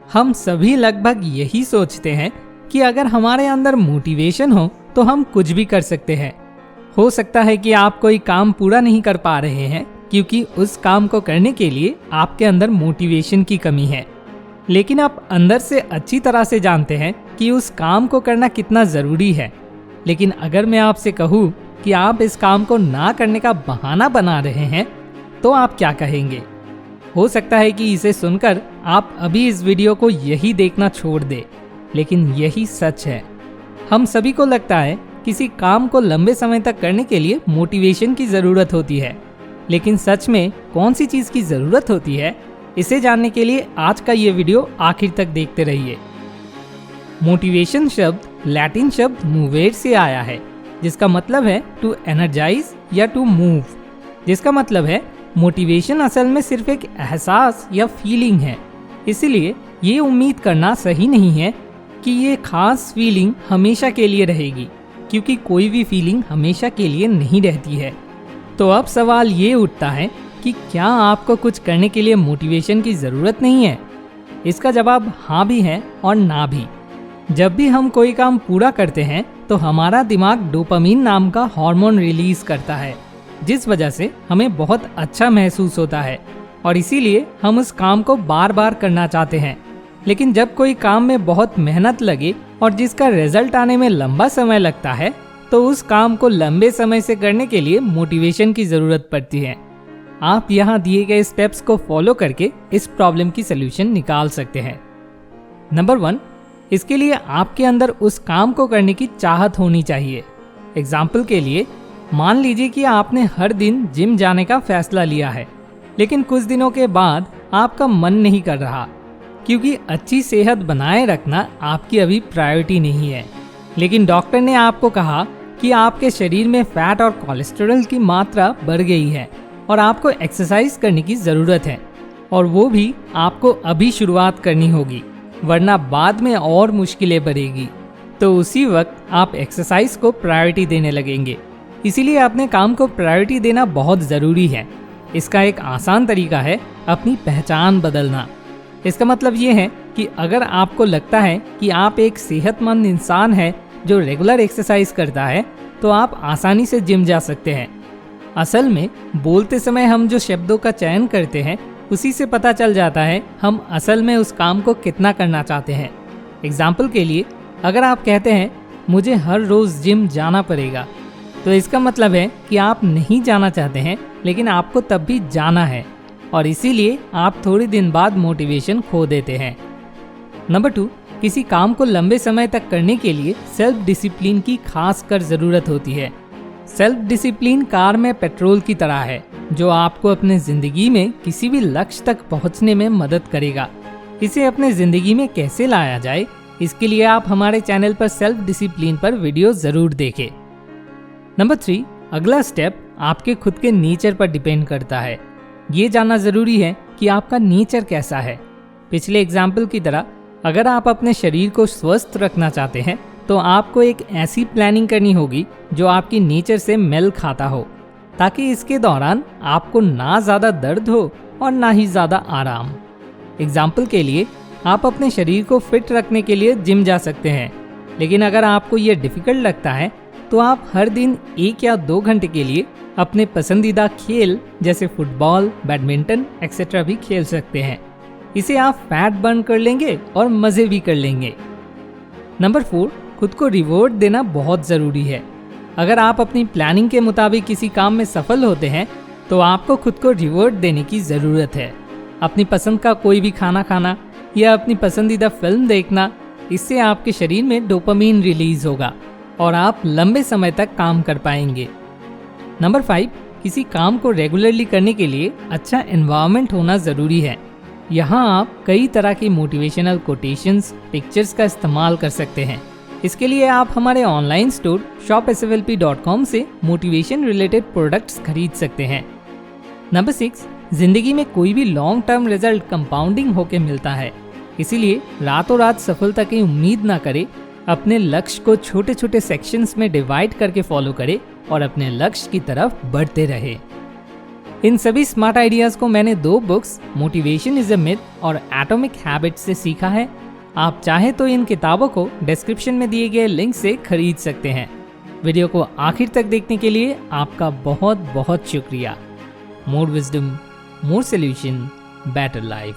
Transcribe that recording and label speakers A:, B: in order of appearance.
A: हम सभी लगभग यही सोचते हैं कि अगर हमारे अंदर मोटिवेशन हो तो हम कुछ भी कर सकते हैं। हो सकता है कि आप कोई काम पूरा नहीं कर पा रहे हैं क्योंकि उस काम को करने के लिए आपके अंदर मोटिवेशन की कमी है, लेकिन आप अंदर से अच्छी तरह से जानते हैं कि उस काम को करना कितना ज़रूरी है। लेकिन अगर मैं आपसे कहूँ कि आप इस काम को ना करने का बहाना बना रहे हैं तो आप क्या कहेंगे? हो सकता है कि इसे सुनकर आप अभी इस वीडियो को यही देखना छोड़ दें, लेकिन यही सच है। हम सभी को लगता है किसी काम को लंबे समय तक करने के लिए मोटिवेशन की ज़रूरत होती है, लेकिन सच में कौन सी चीज़ की ज़रूरत होती है, इसे जानने के लिए आज का ये वीडियो आखिर तक देखते रहिए। मोटिवेशन शब्द लैटिन शब्द मूवेर से आया है, जिसका मतलब है टू एनर्जाइज या टू मूव, जिसका मतलब है मोटिवेशन असल में सिर्फ एक एहसास या फीलिंग है। इसलिए ये उम्मीद करना सही नहीं है कि ये खास फीलिंग हमेशा के लिए रहेगी, क्योंकि कोई भी फीलिंग हमेशा के लिए नहीं रहती है। तो अब सवाल ये उठता है कि क्या आपको कुछ करने के लिए मोटिवेशन की ज़रूरत नहीं है? इसका जवाब हाँ भी है और ना भी। जब भी हम कोई काम पूरा करते हैं तो हमारा दिमाग डोपामीन नाम का हार्मोन रिलीज करता है, जिस वजह से हमें बहुत अच्छा महसूस होता है और इसीलिए हम उस काम को बार बार करना चाहते हैं। लेकिन जब कोई काम में बहुत मेहनत लगे और जिसका रिजल्ट आने में लंबा समय लगता है तो उस काम को लंबे समय से करने के लिए मोटिवेशन की ज़रूरत पड़ती है। आप यहाँ दिए गए स्टेप्स को फॉलो करके इस प्रॉब्लम की सलूशन निकाल सकते हैं। नंबर 1, इसके लिए आपके अंदर उस काम को करने की चाहत होनी चाहिए। एग्जाम्पल के लिए मान लीजिए कि आपने हर दिन जिम जाने का फैसला लिया है, लेकिन कुछ दिनों के बाद आपका मन नहीं कर रहा, क्योंकि अच्छी सेहत बनाए रखना आपकी अभी प्रायोरिटी नहीं है। लेकिन डॉक्टर ने आपको कहा कि आपके शरीर में फैट और कोलेस्ट्रॉल की मात्रा बढ़ गई है और आपको एक्सरसाइज करने की ज़रूरत है, और वो भी आपको अभी शुरुआत करनी होगी, वरना बाद में और मुश्किलें बढ़ेगी। तो उसी वक्त आप एक्सरसाइज को प्रायोरिटी देने लगेंगे। इसीलिए अपने काम को प्रायोरिटी देना बहुत ज़रूरी है। इसका एक आसान तरीका है अपनी पहचान बदलना। इसका मतलब ये है कि अगर आपको लगता है कि आप एक सेहतमंद इंसान हैं जो रेगुलर एक्सरसाइज करता है, तो आप आसानी से जिम जा सकते हैं। असल में बोलते समय हम जो शब्दों का चयन करते हैं उसी से पता चल जाता है हम असल में उस काम को कितना करना चाहते हैं। एग्जाम्पल के लिए अगर आप कहते हैं मुझे हर रोज़ जिम जाना पड़ेगा, तो इसका मतलब है कि आप नहीं जाना चाहते हैं, लेकिन आपको तब भी जाना है, और इसीलिए आप थोड़े दिन बाद मोटिवेशन खो देते हैं। नंबर 2, किसी काम को लंबे समय तक करने के लिए सेल्फ डिसिप्लिन की खास कर ज़रूरत होती है। सेल्फ डिसिप्लिन कार में पेट्रोल की तरह है, जो आपको अपने ज़िंदगी में किसी भी लक्ष्य तक पहुंचने में मदद करेगा। इसे अपने ज़िंदगी में कैसे लाया जाए, इसके लिए आप हमारे चैनल पर सेल्फ डिसिप्लिन पर वीडियो ज़रूर देखें। नंबर 3, अगला स्टेप आपके खुद के नेचर पर डिपेंड करता है। ये जानना ज़रूरी है कि आपका नेचर कैसा है। पिछले एग्जाम्पल की तरह अगर आप अपने शरीर को स्वस्थ रखना चाहते हैं तो आपको एक ऐसी प्लानिंग करनी होगी जो आपकी नेचर से मेल खाता हो, ताकि इसके दौरान आपको ना ज़्यादा दर्द हो और ना ही ज़्यादा आराम। एग्जाम्पल के लिए आप अपने शरीर को फिट रखने के लिए जिम जा सकते हैं, लेकिन अगर आपको ये डिफ़िकल्ट लगता है तो आप हर दिन 1 या 2 घंटे के लिए अपने पसंदीदा खेल जैसे फुटबॉल, बैडमिंटन एक्सेट्रा भी खेल सकते हैं। इसे आप फैट बर्न कर लेंगे और मज़े भी कर लेंगे। नंबर 4, खुद को रिवॉर्ड देना बहुत ज़रूरी है। अगर आप अपनी प्लानिंग के मुताबिक किसी काम में सफल होते हैं तो आपको खुद को रिवॉर्ड देने की ज़रूरत है। अपनी पसंद का कोई भी खाना खाना या अपनी पसंदीदा फिल्म देखना, इससे आपके शरीर में डोपामीन रिलीज होगा और आप लंबे समय तक काम कर पाएंगे। नंबर 5, किसी काम को रेगुलरली करने के लिए अच्छा एनवायरनमेंट होना ज़रूरी है। यहाँ आप कई तरह की मोटिवेशनल कोटेशंस, पिक्चर्स का इस्तेमाल कर सकते हैं। इसके लिए आप हमारे ऑनलाइन स्टोर shopslp.com से मोटिवेशन रिलेटेड प्रोडक्ट्स खरीद सकते हैं। नंबर 6, जिंदगी में कोई भी लॉन्ग टर्म रिजल्ट कंपाउंडिंग होके मिलता है, इसीलिए रातों रात सफलता की उम्मीद ना करें। अपने लक्ष्य को छोटे छोटे सेक्शंस में डिवाइड करके फॉलो करें और अपने लक्ष्य की तरफ बढ़ते रहे। इन सभी स्मार्ट आइडियाज को मैंने 2 books motivation is a myth और एटॉमिक हैबिट्स से सीखा है। आप चाहे तो इन किताबों को डिस्क्रिप्शन में दिए गए लिंक से खरीद सकते हैं। वीडियो को आखिर तक देखने के लिए आपका बहुत बहुत शुक्रिया। मोर विजडम, मोर सोल्यूशन, बेटर लाइफ।